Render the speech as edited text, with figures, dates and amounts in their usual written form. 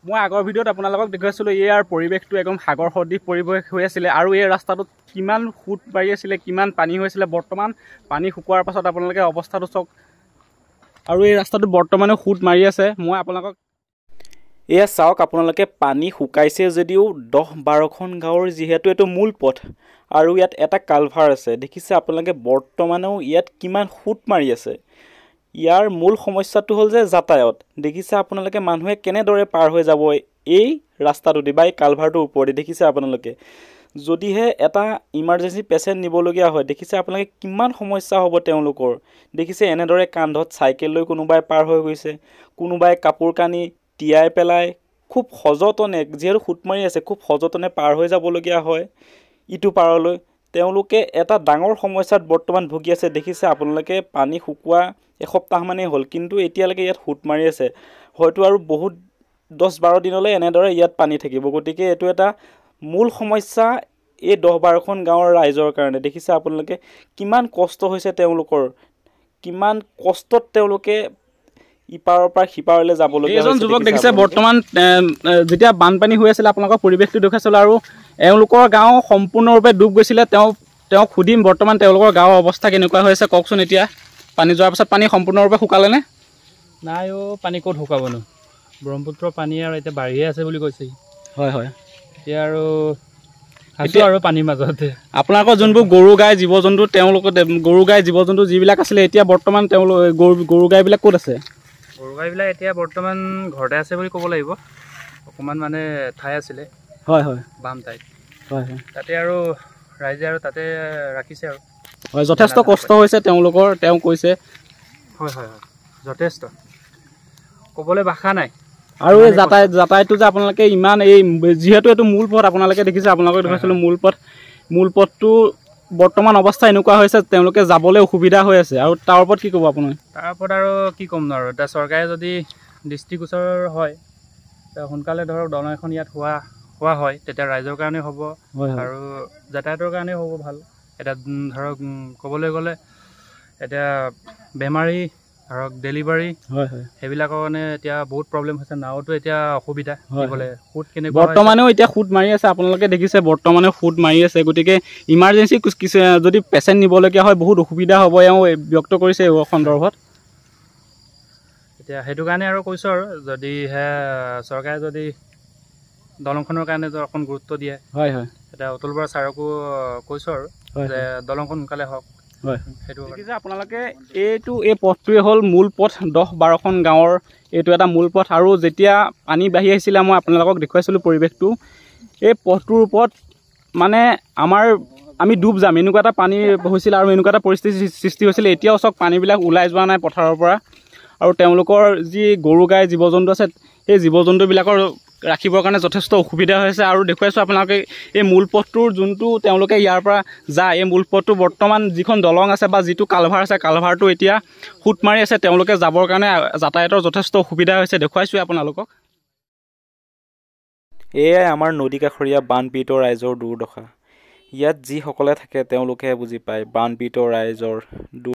মই আগৰ ভিডিঅ'ত আপোনালোকক দেখুৱাইছিলোঁ ইয়াৰ পৰিৱেশটো একদম সাগৰ সদৃশ পৰিৱেশ হৈ আছিলে আৰু এই ৰাস্তাটোত কিমান সোঁত মাৰি আছিলে, কিমান পানী হৈছিলে। বৰ্তমান পানী শুকোৱাৰ পাছত আপোনালোকে অৱস্থাটো চাওক আৰু এই ৰাস্তাটোত বৰ্তমানেও সোঁত মাৰি আছে। মই আপোনালোকক এয়া চাওক, আপোনালোকে পানী শুকাইছে যদিও 10-12খন গাঁৱৰ যিহেতু এইটো মূল পথ আৰু ইয়াত এটা কালভাৰ আছে, দেখিছে আপোনালোকে বৰ্তমানেও ইয়াত কিমান সোঁত মাৰি আছে। ইয়াৰ মূল সমস্যাটো হ'ল যে যাতায়াত। দেখিছে আপোনালোকে মানুহে কেনেদৰে পাৰ হৈ যাব এই ৰাস্তাটোদি বা এই কালভাৰটোৰ ওপৰেদি। দেখিছে আপোনালোকে যদিহে এটা ইমাৰ্জেঞ্চি পেচেণ্ট নিবলগীয়া হয়, দেখিছে আপোনালোকে কিমান সমস্যা হ'ব তেওঁলোকৰ। দেখিছে এনেদৰে কান্ধত চাইকেল লৈ কোনোবাই পাৰ হৈ গৈছে, কোনোবাই কাপোৰ কানি তিয়াই পেলাই খুব সযতনে, যিহেতু সোঁত মাৰি আছে, খুব সযতনে পাৰ হৈ যাবলগীয়া হয় ইটো পাৰলৈ। তেওঁলোকে এটা ডাঙৰ সমস্যাত বৰ্তমান ভুগি আছে। দেখিছে আপোনালোকে পানী শুকোৱা এসপ্তাহমানেই হ'ল, কিন্তু এতিয়ালৈকে ইয়াত সোঁত মাৰি আছে। হয়তো আৰু বহুত 10-12 দিনলৈ এনেদৰে ইয়াত পানী থাকিব। গতিকে এইটো এটা মূল সমস্যা এই 10-12খন গাঁৱৰ ৰাইজৰ কাৰণে। দেখিছে আপোনালোকে কিমান কষ্ট হৈছে তেওঁলোকৰ, কিমান কষ্টত তেওঁলোকে ইপাৰৰ পৰা সিপাৰলৈ যাবলগীয়া হৈছে। এজন যুৱক দেখিছে বৰ্তমান যেতিয়া বানপানী হৈ আছিলে আপোনালোকৰ পৰিৱেশটো দেখুৱাইছিলোঁ আৰু এওঁলোকৰ গাঁও সম্পূৰ্ণৰূপে ডুব গৈছিলে। তেওঁক সুধিম বৰ্তমান তেওঁলোকৰ গাঁৱৰ অৱস্থা কেনেকুৱা হৈ আছে কওকচোন। এতিয়া পানী যোৱাৰ পাছত পানী সম্পূৰ্ণৰূপে শুকালেনে? নাই পানী ক'ত শুকাবনো, ব্ৰহ্মপুত্ৰৰ পানী আৰু এতিয়া বাঢ়িয়ে আছে বুলি কৈছে। হয় হয়, এতিয়া আৰু আছোঁ আৰু পানীৰ মাজতে। আপোনালোকৰ যোনবোৰ গৰু গাই জীৱ জন্তু, তেওঁলোকৰ গৰু গাই জীৱ জন্তু যিবিলাক আছিলে এতিয়া বৰ্তমান তেওঁলোক গৰু গাইবিলাক ক'ত আছে? গৰু গাইবিলাক এতিয়া বৰ্তমান ঘৰতে আছে বুলি ক'ব লাগিব। অকণমান মানে ঠাই আছিলে, হয় হয়, বাম ঠাইত, হয় হয়, তাতে আৰু ৰাইজে আৰু তাতে ৰাখিছে আৰু। হয়, যথেষ্ট কষ্ট হৈছে তেওঁলোকৰ, তেওঁ কৈছে। হয় হয় হয়, যথেষ্ট ক'বলৈ ভাষা নাই। আৰু এই যাতায়াতটো যে আপোনালোকে ইমান যিহেতু এইটো মূল পথ, আপোনালোকে দেখিছে, আপোনালোকে দেখাইছিলোঁ মূল পথটো বৰ্তমান অৱস্থা এনেকুৱা হৈছে তেওঁলোকে যাবলৈ অসুবিধা হৈ আছে। আৰু তাৰ ওপৰত কি ক'ব আপুনি? তাৰ ওপৰত আৰু কি ক'ম ন, আৰু এতিয়া চৰকাৰে যদি দৃষ্টিগোচৰ হয়, সোনকালে ধৰক দলং এখন ইয়াত হোৱা হয়, তেতিয়া ৰাইজৰ কাৰণে হ'ব আৰু যাতায়াতৰ কাৰণেও হ'ব ভাল। এতিয়া ধৰক ক'বলৈ গ'লে এতিয়া বেমাৰী ধৰক ডেলিভাৰী, হয় হয়, সেইবিলাকৰ কাৰণে এতিয়া বহুত প্ৰব্লেম হৈছে। নাওতো এতিয়া অসুবিধা দিবলৈ, সোঁত কেনেকুৱা বৰ্তমানেও এতিয়া সোঁত মাৰি আছে, আপোনালোকে দেখিছে বৰ্তমানেও সোঁত মাৰি আছে। গতিকে ইমাৰ্জেঞ্চি কিছু যদি পেচেণ্ট নিবলগীয়া হয় বহুত অসুবিধা হ'ব, এওঁ ব্যক্ত কৰিছে এই সন্দৰ্ভত। এতিয়া সেইটো কাৰণে আৰু কৈছোঁ আৰু যদিহে চৰকাৰে যদি দলংখনৰ কাৰণে অকণ গুৰুত্ব দিয়ে, হয় হয়, এতিয়া অতুল বৰা ছাৰকো কৈছোঁ আৰু যে দলংখন সোনকালে হওক। হয়, সেইটো দেখিছে আপোনালোকে এই পথটোৱে হ'ল মূল পথ। 10-12খন গাঁৱৰ এইটো এটা মূল পথ আৰু যেতিয়া পানী বাঢ়ি আহিছিলে মই আপোনালোকক দেখুৱাইছিলোঁ পৰিৱেশটো। এই পথটোৰ ওপৰত মানে আমি ডুব যাম এনেকুৱা এটা পানী হৈছিল আৰু এনেকুৱা এটা পৰিস্থিতিৰ সৃষ্টি হৈছিলে। এতিয়াও চাওক পানীবিলাক ওলাই যোৱা নাই পথাৰৰ পৰা আৰু তেওঁলোকৰ যি গৰু গাই জীৱ জন্তু আছে সেই জীৱ জন্তুবিলাকৰ ৰাখিবৰ কাৰণে যথেষ্ট অসুবিধা হৈছে। আৰু দেখুৱাইছোঁ আপোনালোকে এই মূল পথটোৰ যোনটো তেওঁলোকে ইয়াৰ পৰা যায়, এই মূল পথটো বৰ্তমান যিখন দলং আছে বা যিটো কালভাৰ আছে, কালভাৰটো এতিয়া সোঁত মাৰি আছে। তেওঁলোকে যাবৰ কাৰণে যাতায়াতৰ যথেষ্ট অসুবিধা হৈছে, দেখুৱাইছোঁ আপোনালোকক। এয়াই আমাৰ নদী কাষৰীয়া বানপীড়িত ৰাইজৰ দুৰ্দশা। ইয়াত যিসকলে থাকে তেওঁলোকে বুজি পায় বানপীড়িত ৰাইজৰ